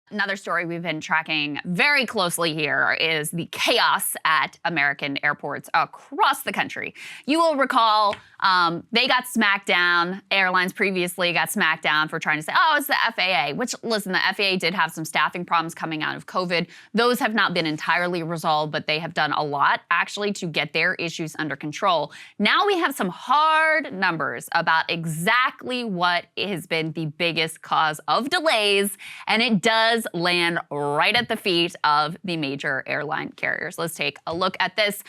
Another story we've been tracking very closely here is the chaos at American airports across the country. You will recall they got smacked down. Airlines previously got smacked down for trying to say, oh, it's the FAA, which, listen, the FAA did have some staffing problems coming out of COVID. Those have not been entirely resolved, but they have done a lot, actually, to get their issues under control. Now we have some hard numbers about exactly what has been the biggest cause of delays, and it does land right at the feet of the major airline carriers. Let's take a look at this.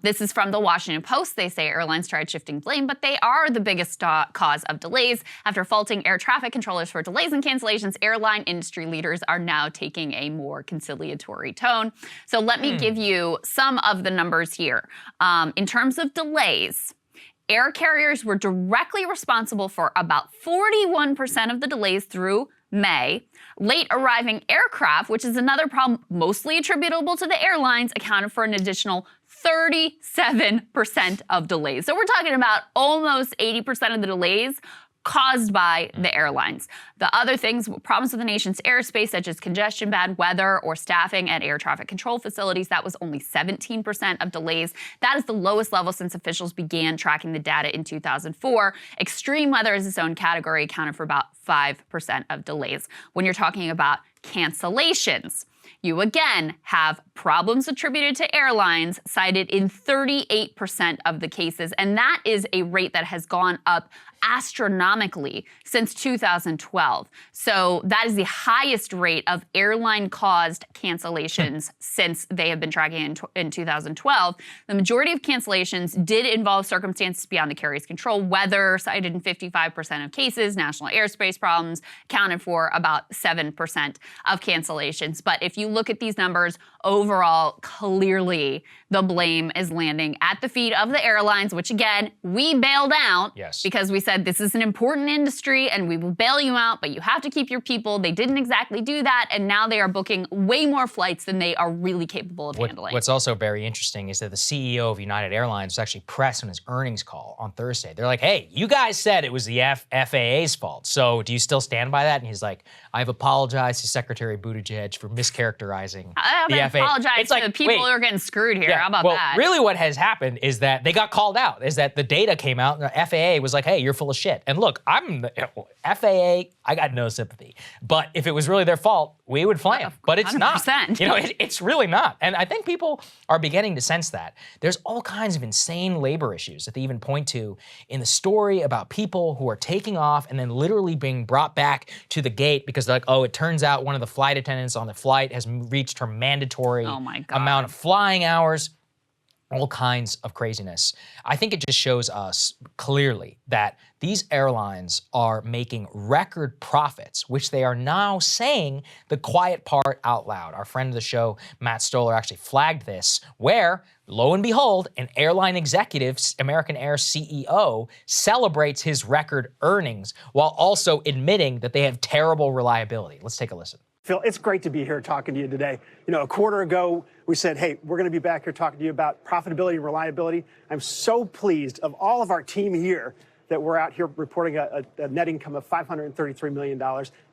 This is from the Washington Post. They say airlines tried shifting blame, but they are the biggest cause of delays. After faulting air traffic controllers for delays and cancellations, airline industry leaders are now taking a more conciliatory tone. So let me give you some of the numbers here. In terms of delays, air carriers were directly responsible for about 41% of the delays through May. Late arriving aircraft, which is another problem mostly attributable to the airlines, accounted for an additional 37% of delays. So we're talking about almost 80% of the delays caused by the airlines. The other things, problems with the nation's airspace, such as congestion, bad weather, or staffing at air traffic control facilities, that was only 17% of delays. That is the lowest level since officials began tracking the data in 2004. Extreme weather as its own category accounted for about 5% of delays. When you're talking about cancellations, you again have problems attributed to airlines cited in 38% of the cases, and that is a rate that has gone up astronomically since 2012. So that is the highest rate of airline-caused cancellations since they have been tracking in 2012. The majority of cancellations did involve circumstances beyond the carrier's control. Weather, cited in 55% of cases. National airspace problems accounted for about 7% of cancellations. But if you look at these numbers, overall, clearly the blame is landing at the feet of the airlines, which again, we bailed out because we said this is an important industry and we will bail you out, but you have to keep your people. They didn't exactly do that, and now they are booking way more flights than they are really capable of handling. What's also very interesting is that the CEO of United Airlines was actually pressed on his earnings call on Thursday. They're like, hey, you guys said it was the FAA's fault, so do you still stand by that? And he's like, I've apologized to Secretary Buttigieg for mischaracterizing the FAA. Apologize to the people who are getting screwed here. How about that? Really what has happened is that they got called out, is that the data came out and the FAA was like, hey, you're full of shit. And look, I'm the FAA, I got no sympathy. But if it was really their fault, we would fly them. But it's 100%. Not. You know, it's really not. And I think people are beginning to sense that. There's all kinds of insane labor issues that they even point to in the story about people who are taking off and then literally being brought back to the gate because they're like, oh, it turns out one of the flight attendants on the flight has reached her mandatory amount of flying hours. All kinds of craziness. I think it just shows us clearly that these airlines are making record profits, which they are now saying the quiet part out loud. Our friend of the show, Matt Stoller, actually flagged this, where, lo and behold, an airline executive, American Air CEO, celebrates his record earnings while also admitting that they have terrible reliability. Let's take a listen. Phil, it's great to be here talking to you today. You know, a quarter ago, we said, hey, we're going to be back here talking to you about profitability and reliability. I'm so pleased of all of our team here that we're out here reporting a net income of $533 million,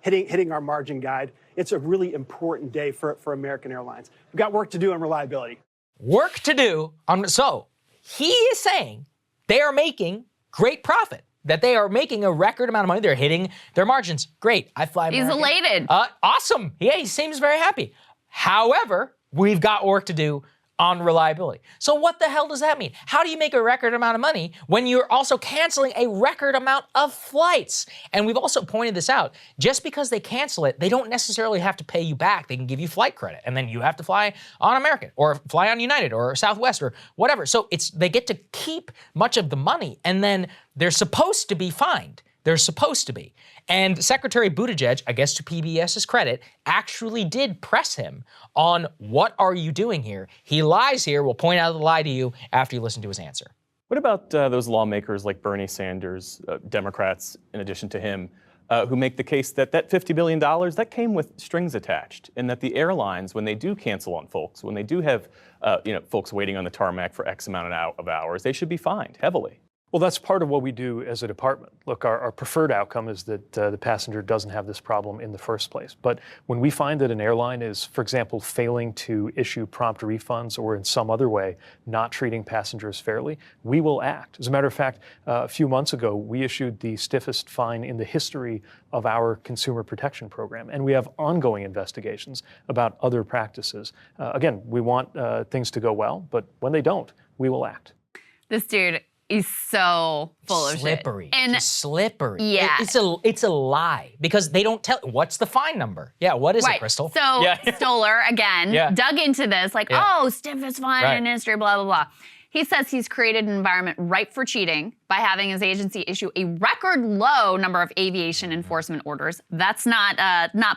hitting our margin guide. It's a really important day for American Airlines. We've got work to do on reliability. Work to do. So he is saying they are making great profit, that they are making a record amount of money. They're hitting their margins. Great. I fly American. He's elated. Awesome. Yeah, he seems very happy. However, we've got work to do on reliability. So what the hell does that mean? How do you make a record amount of money when you're also canceling a record amount of flights? And we've also pointed this out. Just because they cancel it, they don't necessarily have to pay you back. They can give you flight credit, and then you have to fly on American or fly on United or Southwest or whatever. So they get to keep much of the money, and then they're supposed to be fined. They're supposed to be. And Secretary Buttigieg, I guess to PBS's credit, actually did press him on what are you doing here? He lies here. We'll point out the lie to you after you listen to his answer. What about those lawmakers like Bernie Sanders, Democrats, in addition to him, who make the case that that $50 billion, that came with strings attached, and that the airlines, when they do cancel on folks, when they do have folks waiting on the tarmac for X amount of hours, they should be fined heavily? Well, that's part of what we do as a department. Look, our preferred outcome is that the passenger doesn't have this problem in the first place. But when we find that an airline is, for example, failing to issue prompt refunds or in some other way not treating passengers fairly, we will act. As a matter of fact, a few months ago, we issued the stiffest fine in the history of our consumer protection program. And we have ongoing investigations about other practices. Again, we want things to go well, but when they don't, we will act. This dude is so full of slippery. shit. And just slippery. Yeah. It's a lie because they don't tell. What's the fine number? Yeah, what is it, Krystal? So Stoller, again, dug into this like, oh, stiffest fine in history, blah, blah, blah. He says he's created an environment ripe for cheating by having his agency issue a record low number of aviation enforcement orders. That's not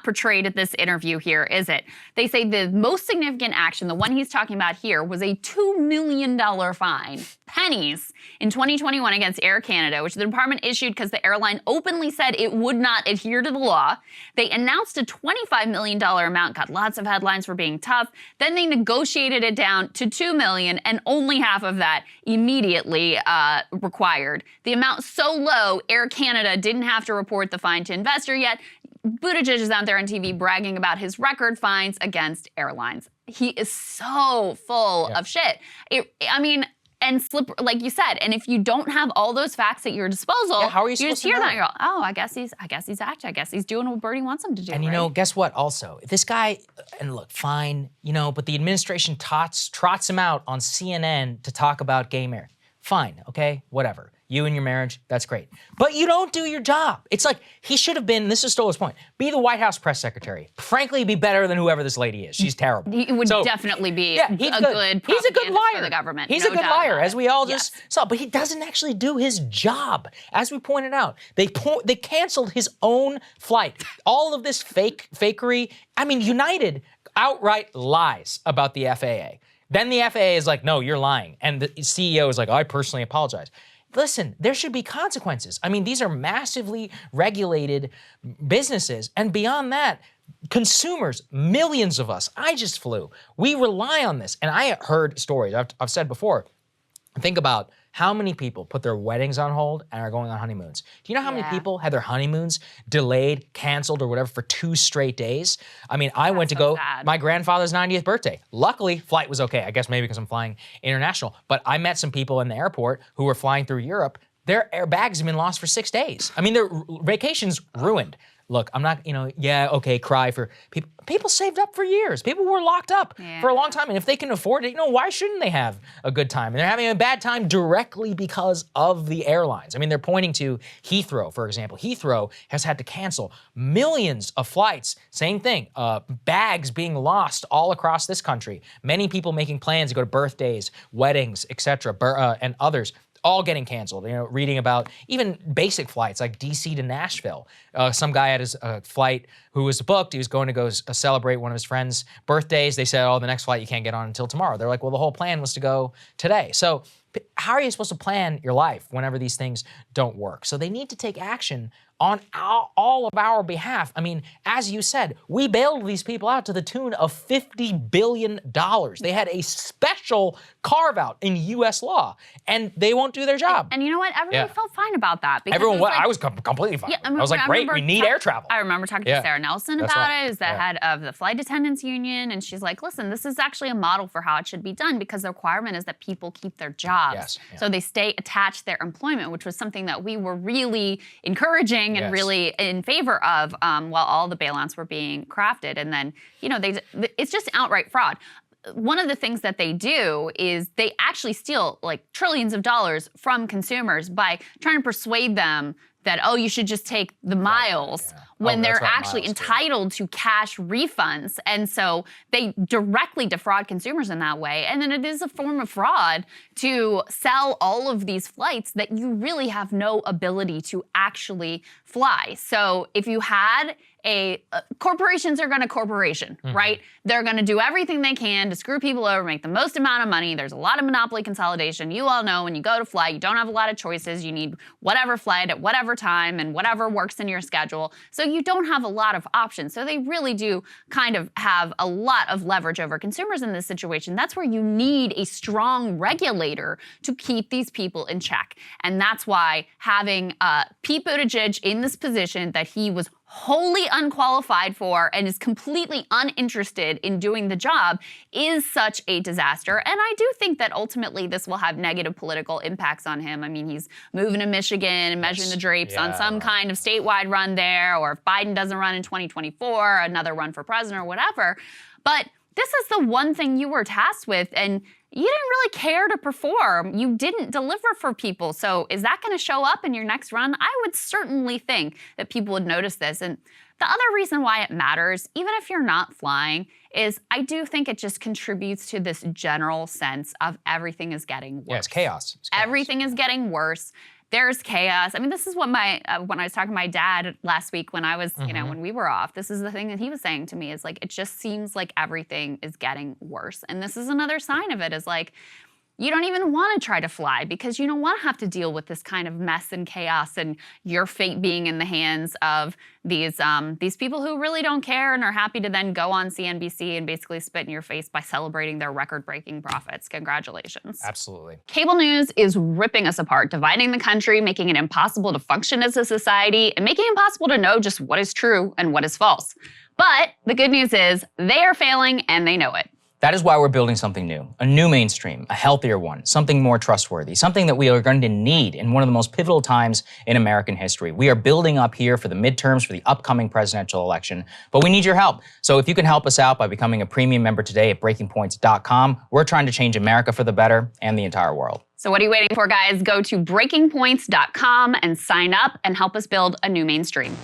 portrayed at this interview here, is it? They say the most significant action, the one he's talking about here, was a $2 million fine, pennies, in 2021 against Air Canada, which the department issued because the airline openly said it would not adhere to the law. They announced a $25 million amount, got lots of headlines for being tough. Then they negotiated it down to $2 million, and only half of that immediately required. The amount so low, Air Canada didn't have to report the fine to investor yet. Buttigieg is out there on TV bragging about his record fines against airlines. He is so full of shit. And slip, like you said, and if you don't have all those facts at your disposal, how are you just hear that and you go, oh, I guess he's acting. I guess he's doing what Bernie wants him to do. And you know, guess what? Also, this guy, and look, fine, but the administration trots him out on CNN to talk about gay marriage. Fine, okay, whatever. You and your marriage, that's great. But you don't do your job. It's like he should have been, this is Stoller's point, be the White House press secretary. Frankly, be better than whoever this lady is. She's terrible. He would definitely be a good He's a good liar for the government. He's a good liar, as we all just saw. But he doesn't actually do his job. As we pointed out, they canceled his own flight. All of this fakery. I mean, United outright lies about the FAA. Then the FAA is like, no, you're lying. And the CEO is like, I personally apologize. Listen, there should be consequences. I mean, these are massively regulated businesses. And beyond that, consumers, millions of us, I just flew. We rely on this. And I heard stories, I've said before, think about how many people put their weddings on hold and are going on honeymoons. Do you know how many people had their honeymoons delayed, canceled, or whatever for 2 straight days? I mean, I went to go, my grandfather's 90th birthday. Luckily, flight was okay. I guess maybe because I'm flying international. But I met some people in the airport who were flying through Europe. Their bags have been lost for 6 days. I mean, their vacation's ruined. Look, I'm not, cry for people. People saved up for years. People were locked up for a long time. And if they can afford it, why shouldn't they have a good time? And they're having a bad time directly because of the airlines. I mean, they're pointing to Heathrow, for example. Heathrow has had to cancel millions of flights. Same thing, bags being lost all across this country. Many people making plans to go to birthdays, weddings, etc., and others. All getting canceled. Reading about even basic flights like DC to Nashville. Some guy had his flight who was booked. He was going to go celebrate one of his friends' birthdays. They said, oh, the next flight you can't get on until tomorrow. They're like, well, the whole plan was to go today. So how are you supposed to plan your life whenever these things don't work? So they need to take action on all of our behalf. I mean, as you said, we bailed these people out to the tune of $50 billion. They had a special carve-out in U.S. law, and they won't do their job. And you know what? Everyone felt fine about that. Because I was completely fine. I was like, great, we need air travel. I remember talking to Sarah Nelson about it, who's the head of the Flight Attendants Union, and she's like, listen, this is actually a model for how it should be done because the requirement is that people keep their jobs. So they stay attached to their employment, which was something that we were really encouraging and really in favor of while all the bailouts were being crafted. And then, it's just outright fraud. One of the things that they do is they actually steal like trillions of dollars from consumers by trying to persuade them that, oh, you should just take the miles when they're actually entitled to cash refunds. And so they directly defraud consumers in that way. And then it is a form of fraud to sell all of these flights that you really have no ability to actually fly. So if you had corporations are going to corporation, right? They're going to do everything they can to screw people over, make the most amount of money. There's a lot of monopoly consolidation. You all know when you go to fly, you don't have a lot of choices. You need whatever flight at whatever time and whatever works in your schedule. So you don't have a lot of options. So they really do kind of have a lot of leverage over consumers in this situation. That's where you need a strong regulator to keep these people in check. And that's why having Pete Buttigieg in this position that he was wholly unqualified for and is completely uninterested in doing the job is such a disaster. And I do think that ultimately this will have negative political impacts on him. I mean, he's moving to Michigan and measuring the drapes on some kind of statewide run there, or if Biden doesn't run in 2024, another run for president or whatever. But this is the one thing you were tasked with, and you didn't really care to perform. You didn't deliver for people. So is that going to show up in your next run? I would certainly think that people would notice this. And the other reason why it matters, even if you're not flying, is I do think it just contributes to this general sense of everything is getting worse. Yeah, it's chaos. Everything is getting worse. There's chaos. I mean, this is what when I was talking to my dad last week when I was, when we were off, this is the thing that he was saying to me is like, it just seems like everything is getting worse. And this is another sign of it is like, you don't even want to try to fly because you don't want to have to deal with this kind of mess and chaos and your fate being in the hands of these people who really don't care and are happy to then go on CNBC and basically spit in your face by celebrating their record-breaking profits. Congratulations. Absolutely. Cable news is ripping us apart, dividing the country, making it impossible to function as a society, and making it impossible to know just what is true and what is false. But the good news is they are failing and they know it. That is why we're building something new, a new mainstream, a healthier one, something more trustworthy, something that we are going to need in one of the most pivotal times in American history. We are building up here for the midterms, for the upcoming presidential election, but we need your help. So if you can help us out by becoming a premium member today at breakingpoints.com, we're trying to change America for the better and the entire world. So what are you waiting for, guys? Go to breakingpoints.com and sign up and help us build a new mainstream.